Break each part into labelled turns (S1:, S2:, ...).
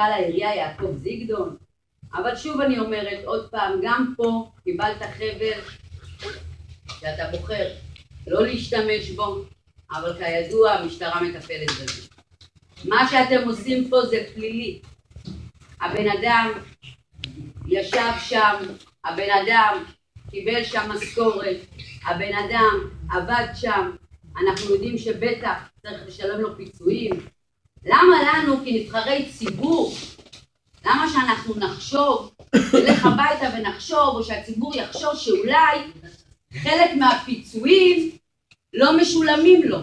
S1: העירייה יעקב זיגדון. אבל שוב אני אומרת עוד פעם, גם פה קיבלת חבל שאתה בוחר לא להשתמש בו, אבל כידוע המשטרה מטפלת בזה. מה שאתם עושים פה זה פלילי. הבן אדם ישב שם, הבן אדם קיבל שם משכורת, הבן אדם עבד שם, אנחנו יודעים שבטח צריך לשלם לו פיצויים. למה לנו כנבחרי ציבור, למה שאנחנו נחשוב, נלך הביתה ונחשוב, או שהציבור יחשוב שאולי חלק מהפיצויים לא משולמים לו,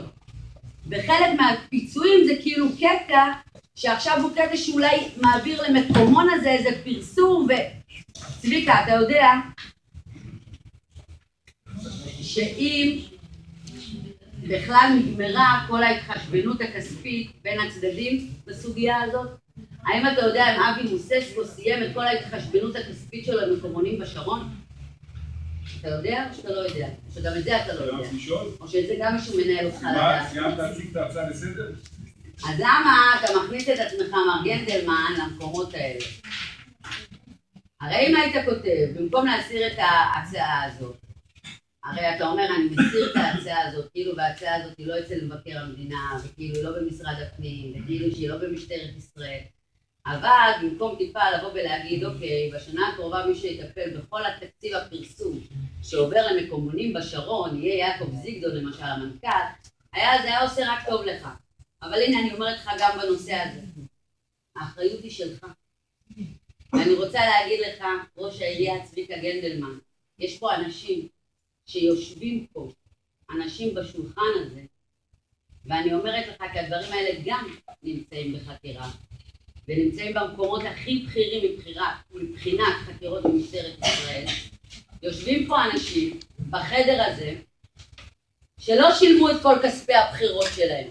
S1: וחלק מהפיצויים זה כאילו קטע שעכשיו הוא קטע שאולי מעביר למקומון הזה איזה פרסום. וצביקה, אתה יודע שאם בכלל נגמרה כל ההתחשבנות הכספית בין הצדדים בסוגיה הזאת, האם אתה יודע אם אבי מוססקו סיים את כל ההתחשבנות הכספית שלו למקומונים בשרון? אתה יודע או שאתה לא יודע? שגם את זה אתה לא יודע? או שזה גם מישהו מנהל אותך לדעת?
S2: סיימת להציג את ההצעה לסדר?
S1: אז למה אתה מכניס את עצמך מר גנדלמן למקומות האלה? הרי אם היית כותב, במקום להסיר את ההצעה הזאת, הרי אתה אומר אני מסיר את ההצעה הזאת, כאילו וההצעה הזאת היא לא אצל מבקר המדינה, וכאילו היא לא במשרד הפנים, וכאילו שהיא לא במשטרת ישראל, אבל במקום טיפה לבוא ולהגיד אוקיי, בשנה הקרובה מי שיטפל בכל התקציב הפרסום שעובר למקומונים בשרון, יהיה יעקב זיגדון למשל המנכ"ל, זה היה עושה רק טוב לך. אבל הנה אני אומרת לך גם בנושא הזה, האחריות היא שלך. ואני רוצה להגיד לך, ראש העירייה צביקה גנדלמן, יש פה אנשים שיושבים פה, אנשים בשולחן הזה, ואני אומרת לך כי הדברים האלה גם נמצאים בחקירה, ונמצאים במקומות הכי בכירים מבחינת חקירות במשטרת ישראל. יושבים פה אנשים בחדר הזה, שלא שילמו את כל כספי הבחירות שלהם.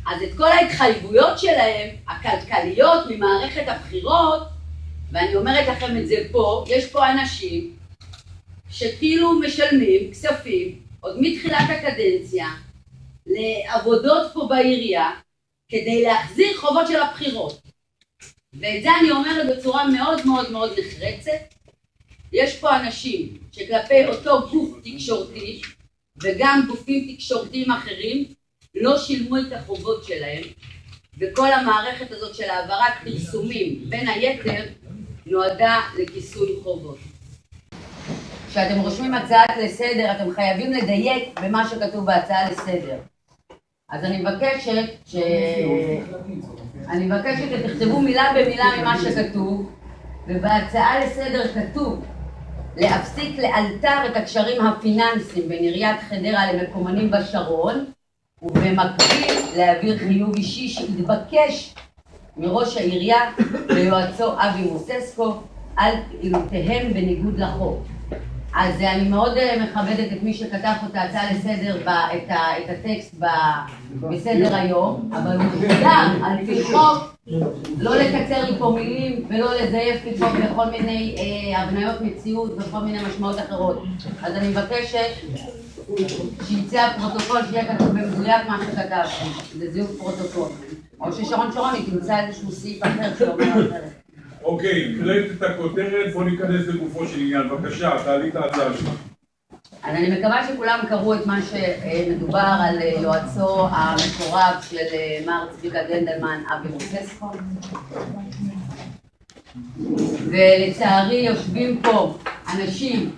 S1: אז את כל ההתחייבויות שלהם, הכלכליות ממערכת הבחירות, ואני אומרת לכם את זה פה, יש פה אנשים שכאילו משלמים כספים, עוד מתחילת הקדנציה, לעבודות פה בעירייה, כדי להחזיר חובות של הבחירות. ואת זה אני אומרת בצורה מאוד מאוד מאוד נחרצת. יש פה אנשים שכלפי אותו גוף תקשורתי, וגם גופים תקשורתיים אחרים, לא שילמו את החובות שלהם, וכל המערכת הזאת של העברת פרסומים, בין היתר, נועדה לכיסוי חובות. כשאתם רושמים הצעה לסדר, אתם חייבים לדייק במה שכתוב בהצעה לסדר. אז אני מבקשת שתכתבו מילה במילה ממה שכתוב, ובהצעה לסדר כתוב להפסיק לאלתר את הקשרים הפיננסיים בין עיריית חדרה למקומונים בשרון, ובמקביל להעביר חיוב אישי שהתבקש מראש העירייה ליועצו אבי מוססקו על פעילותיהם בניגוד לחוק. אז אני מאוד מכבדת את מי שכתב את ההצעה לסדר, את הטקסט בסדר היום, אבל הוא חייב על פי חוק לא לקצר לי פה מילים ולא לזייף לי פה בכל מיני הבניות מציאות וכל מיני משמעות אחרות. אז אני מבקשת שיצא הפרוטוקול שיהיה כתוב במדויק מה שכתבתי, לזיוף פרוטוקול. או ששרון שרוני תמצא איזשהו סעיף אחר שאומר אחרת.
S2: אוקיי, קראת את הכותרת, בוא ניכנס לגופו של עניין. בבקשה, תעלי את ההצעה שלך.
S1: אז אני מקווה שכולם קראו את מה שמדובר על יועצו המקורב של מר צביקה גנדלמן, אבי מוססקו. ולצערי יושבים פה אנשים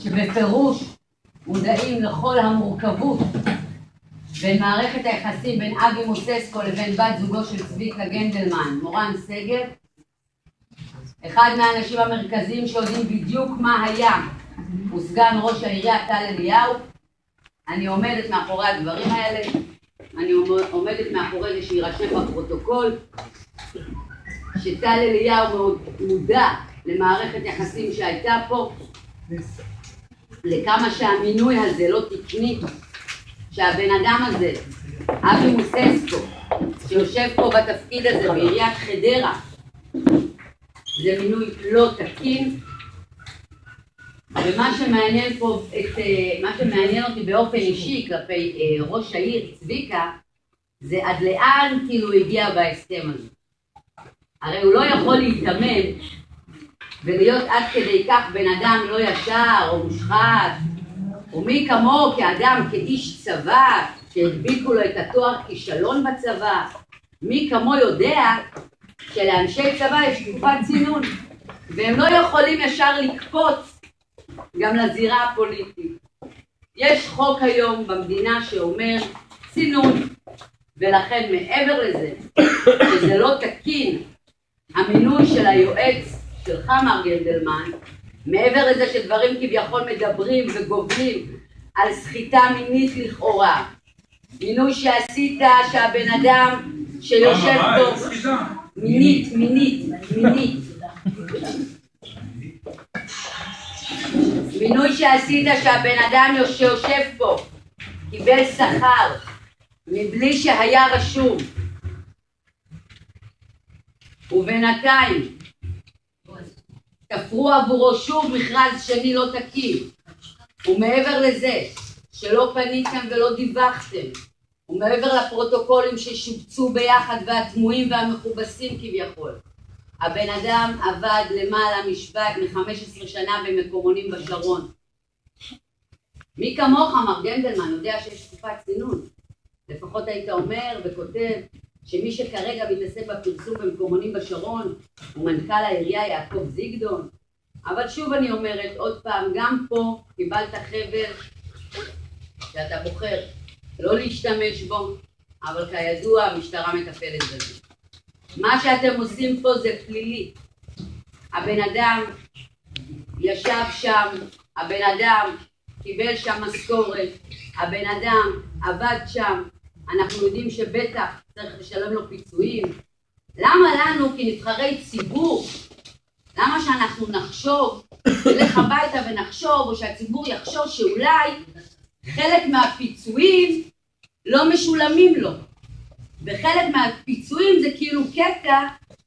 S1: שבפירוש מודעים לכל המורכבות בין מערכת היחסים בין אבי מוססקו לבין בת זוגו של צביקה גנדלמן, מורן שגב. אחד מהאנשים המרכזיים שיודעים בדיוק מה היה הוא סגן ראש העירייה טל אליהו. אני עומדת מאחורי הדברים האלה, אני עומדת מאחורי זה שירשם בפרוטוקול שטל אליהו מודע למערכת יחסים שהייתה פה, לכמה שהמינוי הזה לא תקני, שהבן אדם הזה, אבי מוססקו, שיושב פה בתפקיד הזה בעיריית חדרה, זה מינוי לא תקין. ומה שמעניין פה, מה שמעניין אותי באופן אישי כלפי ראש העיר צביקה, זה עד לאן כאילו הגיע בהסכם הזה. הרי הוא לא יכול להתאמן ולהיות עד כדי כך בן אדם לא ישר או מושחת, ומי כמו כאדם, כאיש צבא, שהדביקו לו את התואר כישלון בצבא, מי כמו יודע שלאנשי צבא יש תקופת צינון, והם לא יכולים ישר לקפוץ גם לזירה הפוליטית. יש חוק היום במדינה שאומר צינון, ולכן מעבר לזה שזה לא תקין המינוי של היועץ שלך מר גנדלמן, מעבר לזה שדברים כביכול מדברים וגובלים על סחיטה מינית לכאורה, מינוי שעשית שהבן אדם שיושב פה מינית מינוי שעשית שהבן אדם שיושב פה קיבל שכר מבלי שהיה רשום, ובינתיים תפרו עבורו שוב מכרז שני לא תקין, ומעבר לזה שלא פניתם ולא דיווחתם, ומעבר לפרוטוקולים ששובצו ביחד והתמוהים והמכובסים כביכול, הבן אדם עבד למעלה מ-15 שנה במקומונים בשרון. מי כמוך מר גנדלמן יודע שיש תקופת צינון. לפחות היית אומר וכותב שמי שכרגע מתעסק בפרסום במקומונים בשרון הוא מנכ"ל העירייה יעקב זיגדון. אבל שוב אני אומרת עוד פעם, גם פה קיבלת חבל שאתה בוחר לא להשתמש בו, אבל כידוע המשטרה מטפלת בזה. מה שאתם עושים פה זה פלילי. הבן אדם ישב שם, הבן אדם קיבל שם משכורת, הבן אדם עבד שם, אנחנו יודעים שבטח צריך לשלם לו פיצויים. למה לנו כנבחרי ציבור, למה שאנחנו נחשוב, נלך הביתה ונחשוב, או שהציבור יחשוב שאולי חלק מהפיצויים לא משולמים לו, וחלק מהפיצויים זה כאילו קטע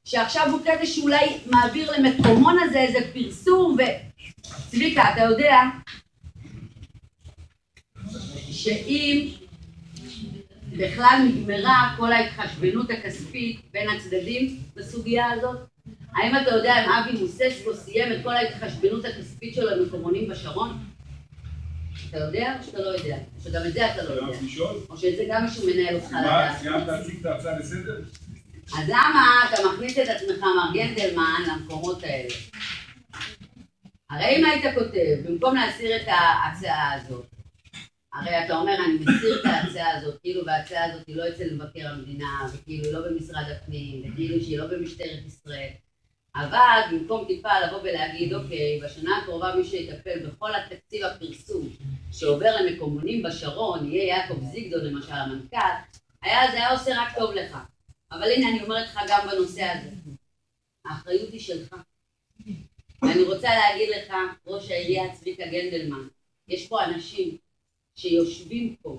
S1: שעכשיו הוא קטע שאולי מעביר למקומון הזה איזה פרסום. וצביקה, אתה יודע שאם בכלל נגמרה כל ההתחשבנות הכספית בין הצדדים בסוגיה הזאת, האם אתה יודע אם אבי מוססקו סיים את כל ההתחשבנות הכספית שלו למקומונים בשרון? אתה יודע או שאתה לא יודע? שגם את זה אתה לא יודע? או שזה גם מישהו מנהל אותך לדעת?
S2: סיימת להציג את ההצעה לסדר?
S1: אז למה אתה מכניס את עצמך מר גנדלמן למקומות האלה? הרי אם היית כותב, במקום להסיר את ההצעה הזאת, הרי אתה אומר אני מסיר את ההצעה הזאת, כאילו וההצעה הזאת היא לא אצל מבקר המדינה, וכאילו היא לא במשרד הפנים, וכאילו שהיא לא במשטרת ישראל, אבל במקום טיפה לבוא ולהגיד אוקיי, בשנה הקרובה מי שיטפל בכל התקציב הפרסום שעובר למקומונים בשרון, יהיה יעקב זיגדון למשל המנכ"ל, זה היה עושה רק טוב לך. אבל הנה אני אומרת לך גם בנושא הזה, האחריות היא שלך. ואני רוצה להגיד לך, ראש העירייה צביקה גנדלמן, יש פה אנשים שיושבים פה